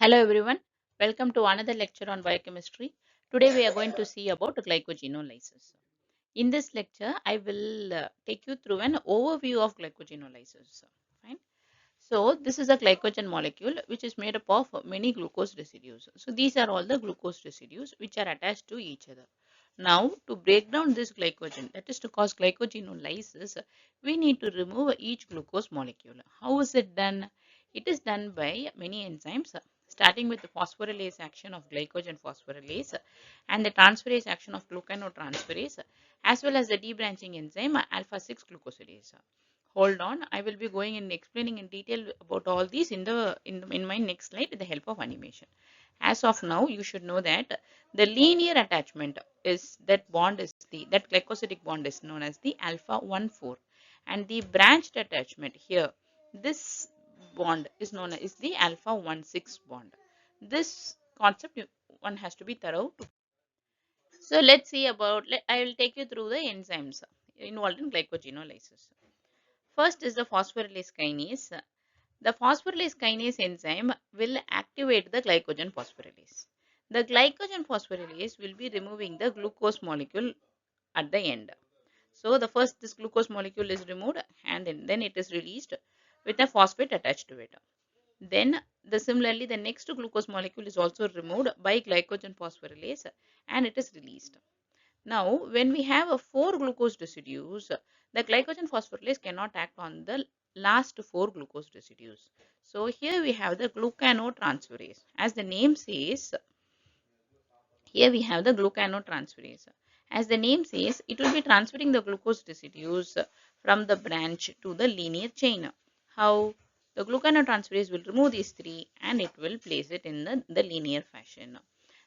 Hello everyone, welcome to another lecture on biochemistry. Today we are going to see about glycogenolysis. In this lecture, I will take you through an overview of glycogenolysis. Fine. So this is a glycogen molecule which is made up of many glucose residues. So these are all the glucose residues which are attached to each other. Now to break down this glycogen, that is to cause glycogenolysis, we need to remove each glucose molecule. How is it done? It is done by many enzymes, starting with the phosphorylase action of glycogen phosphorylase and the transferase action of glucanotransferase, as well as the debranching enzyme alpha 6 glucosidase. Hold on, I will be going and explaining in detail about all these in my next slide with the help of animation. As of now, you should know that the linear attachment is that glycosidic bond is known as the alpha 1,4, and the branched attachment here, this bond is known as the alpha 1,6 bond. This concept one has to be thorough. So let's see about. I will take you through the enzymes involved in glycogenolysis. First is the phosphorylase kinase. The phosphorylase kinase enzyme will activate the glycogen phosphorylase. The glycogen phosphorylase will be removing the glucose molecule at the end. So the first this glucose molecule is removed and then it is released with a phosphate attached to it. Then similarly the next glucose molecule is also removed by glycogen phosphorylase and it is released. Now, when we have a 4 glucose residues, the glycogen phosphorylase cannot act on the last 4 glucose residues. So here we have the glucanotransferase. As the name says, here we have the glucanotransferase. As the name says, it will be transferring the glucose residues from the branch to the linear chain. How? The glucanotransferase will remove these three and it will place it in the linear fashion.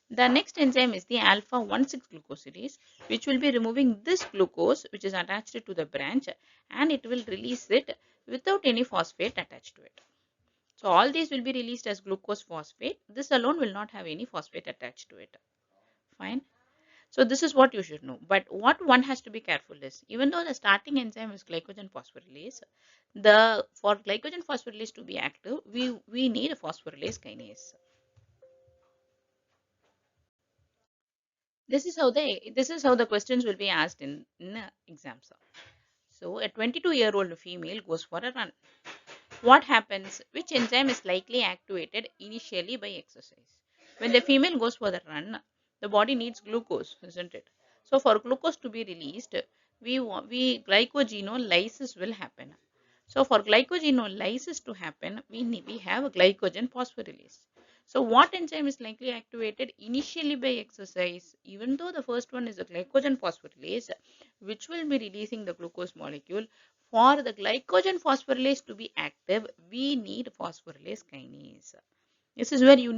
The next enzyme is the alpha 1,6 glucosidase, which will be removing this glucose which is attached to the branch and it will release it without any phosphate attached to it. So all these will be released as glucose phosphate. This alone will not have any phosphate attached to it. Fine. So this is what you should know. But what one has to be careful is, even though the starting enzyme is glycogen phosphorylase, for glycogen phosphorylase to be active, we need a phosphorylase kinase. This is how the questions will be asked in exams. So a 22-year-old female goes for a run. What happens? Which enzyme is likely activated initially by exercise? When the female goes for the run, the body needs glucose, isn't it? So for glucose to be released, we glycogenolysis will happen. So for glycogenolysis to happen, we have a glycogen phosphorylase. So what enzyme is likely activated initially by exercise? Even though the first one is a glycogen phosphorylase, which will be releasing the glucose molecule, for the glycogen phosphorylase to be active, we need phosphorylase kinase. This is where you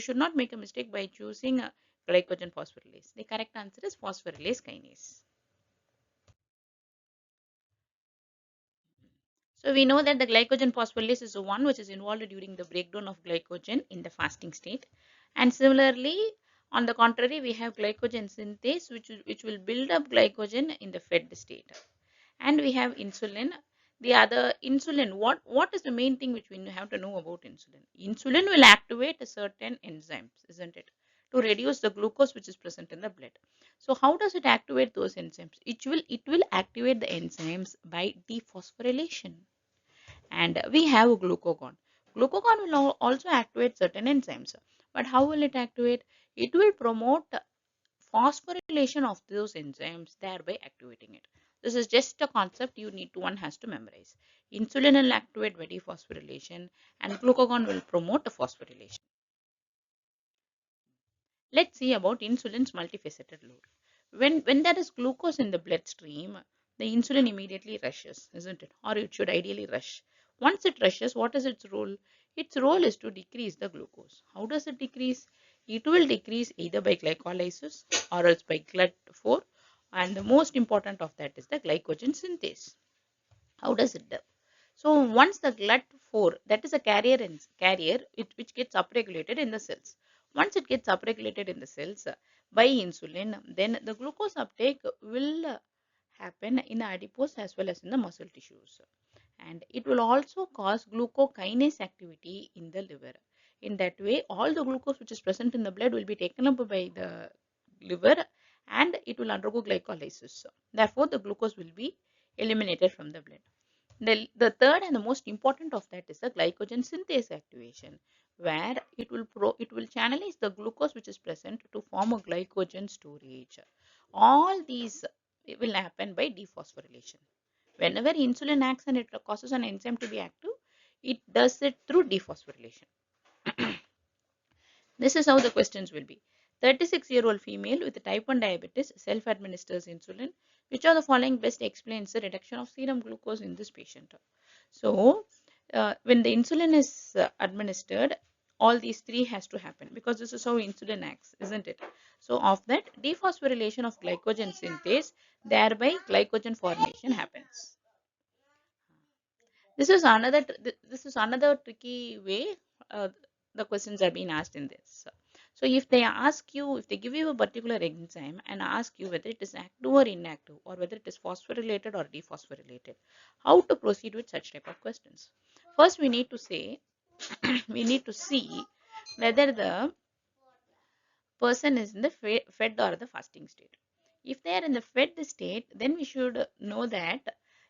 should not make a mistake by choosing a glycogen phosphorylase. The correct answer is phosphorylase kinase. So we know that the glycogen phosphorylase is the one which is involved during the breakdown of glycogen in the fasting state. And similarly, on the contrary, we have glycogen synthase, which will build up glycogen in the fed state. And we have insulin. The other insulin, what is the main thing which we have to know about insulin? Insulin will activate a certain enzymes, isn't it? To reduce the glucose which is present in the blood. So how does it activate those enzymes? It will activate the enzymes by dephosphorylation. And we have glucagon. Glucagon will also activate certain enzymes. But how will it activate? It will promote phosphorylation of those enzymes, thereby activating it. This is just a concept one has to memorize. Insulin will activate by dephosphorylation and glucagon will promote the phosphorylation. Let's see about insulin's multifaceted role. When there is glucose in the bloodstream, the insulin immediately rushes, isn't it? Or it should ideally rush. Once it rushes, what is its role? Its role is to decrease the glucose. How does it decrease? It will decrease either by glycolysis or else by GLUT4. And the most important of that is the glycogen synthase. How does it do? So once the GLUT4, that is a carrier which gets upregulated in the cells. Once it gets upregulated in the cells by insulin, then the glucose uptake will happen in the adipose as well as in the muscle tissues. And it will also cause glucokinase activity in the liver. In that way, all the glucose which is present in the blood will be taken up by the liver and it will undergo glycolysis. Therefore, the glucose will be eliminated from the blood. The third and the most important of that is the glycogen synthase activation, where it will channelize the glucose which is present to form a glycogen storage. All these will happen by dephosphorylation. Whenever insulin acts and it causes an enzyme to be active, it does it through dephosphorylation. This is how the questions will be. 36-year-old female with type 1 diabetes self-administers insulin. Which of the following best explains the reduction of serum glucose in this patient? So, when the insulin is administered, all these three has to happen because this is how insulin acts, isn't it? So, of that, dephosphorylation of glycogen synthase, thereby glycogen formation happens. This is another tricky way the questions are being asked in this. So if they give you a particular enzyme and ask you whether it is active or inactive or whether it is phosphorylated or dephosphorylated, how to proceed with such type of questions? First, we need to say we need to see whether the person is in the fed or the fasting state. If they are in the fed state, then we should know that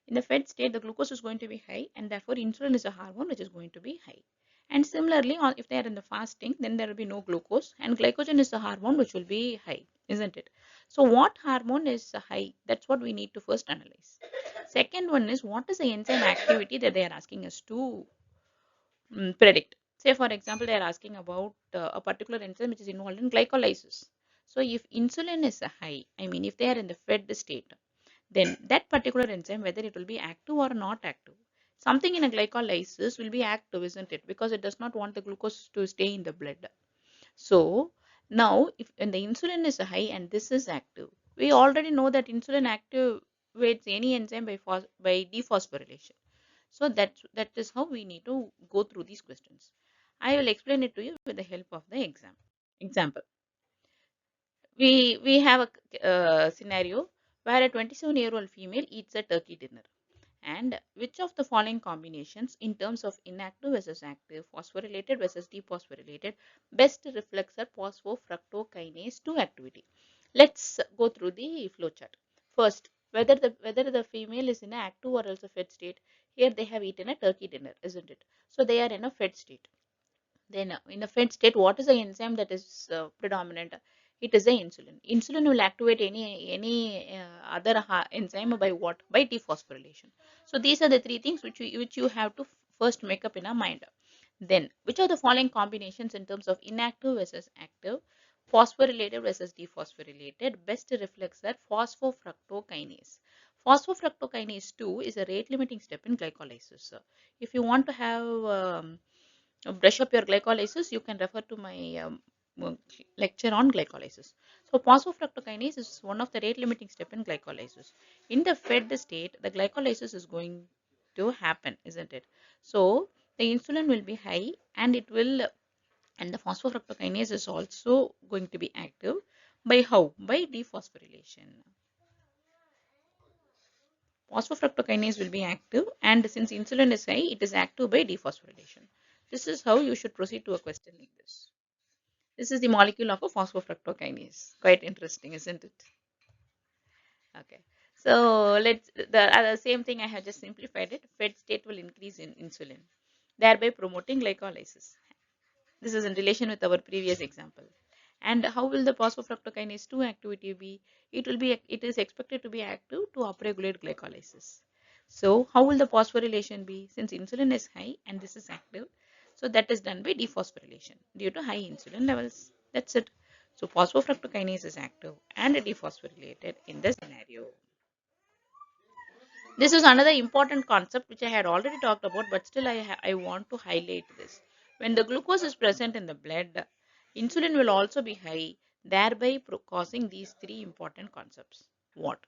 in the fed state, the glucose is going to be high and therefore insulin is a hormone which is going to be high. And similarly, if they are in the fasting, then there will be no glucose and glycogen is the hormone which will be high, isn't it? So what hormone is high? That's what we need to first analyze. Second one is what is the enzyme activity that they are asking us to predict. Say, for example, they are asking about a particular enzyme which is involved in glycolysis. So, if insulin is high, I mean, if they are in the fed state, then that particular enzyme, whether it will be active or not active, something in a glycolysis will be active, isn't it? Because it does not want the glucose to stay in the blood. So, now, if when the insulin is high and this is active, we already know that insulin activates any enzyme by dephosphorylation. So that is how we need to go through these questions. I will explain it to you with the help of the example. We have a scenario where a 27-year-old female eats a turkey dinner. And which of the following combinations in terms of inactive versus active, phosphorylated versus dephosphorylated, best reflects a phosphofructokinase 2 activity? Let's go through the flowchart. First, whether the female is in an active or else a fed state. Here they have eaten a turkey dinner, isn't it? So they are in a fed state. Then in a fed state, what is the enzyme that is predominant? It is the insulin. Insulin will activate any other enzyme by what? By dephosphorylation. So these are the three things which you have to first make up in our mind. Then, which are the following combinations in terms of inactive versus active, phosphorylated versus dephosphorylated, best reflects that phosphofructokinase. Phosphofructokinase 2 is a rate limiting step in glycolysis. So, if you want to have brush up your glycolysis, you can refer to my lecture on glycolysis. So phosphofructokinase is one of the rate limiting step in glycolysis. In the fed state, the glycolysis is going to happen, isn't it? So the insulin will be high and it will and the phosphofructokinase is also going to be active by how? By dephosphorylation. Phosphofructokinase will be active and since insulin is high, it is active by dephosphorylation. This is how you should proceed to a question like this. This is the molecule of a phosphofructokinase. Quite interesting, isn't it? Okay. So let's the same thing I have just simplified it. Fed state will increase in insulin, thereby promoting glycolysis. This is in relation with our previous example. And how will the phosphofructokinase 2 activity be? It is expected to be active to upregulate glycolysis. So how will the phosphorylation be? Since insulin is high and this is active, so that is done by dephosphorylation due to high insulin levels. That's it. So phosphofructokinase is active and dephosphorylated in this scenario. This is another important concept which I had already talked about, but still I want to highlight this. When the glucose is present in the blood, insulin will also be high, thereby causing these three important concepts. What?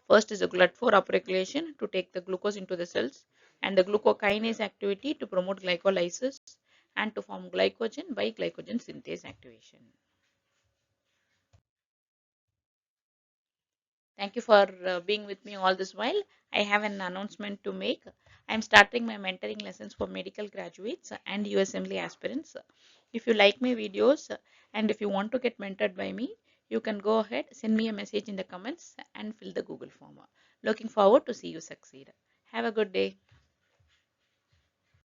First is the GLUT4 upregulation to take the glucose into the cells, and the glucokinase activity to promote glycolysis and to form glycogen by glycogen synthase activation. Thank you for being with me all this while. I have an announcement to make. I'm starting my mentoring lessons for medical graduates and USMLE aspirants. If you like my videos and if you want to get mentored by me, you can go ahead, send me a message in the comments and fill the Google form. Looking forward to see you succeed. Have a good day.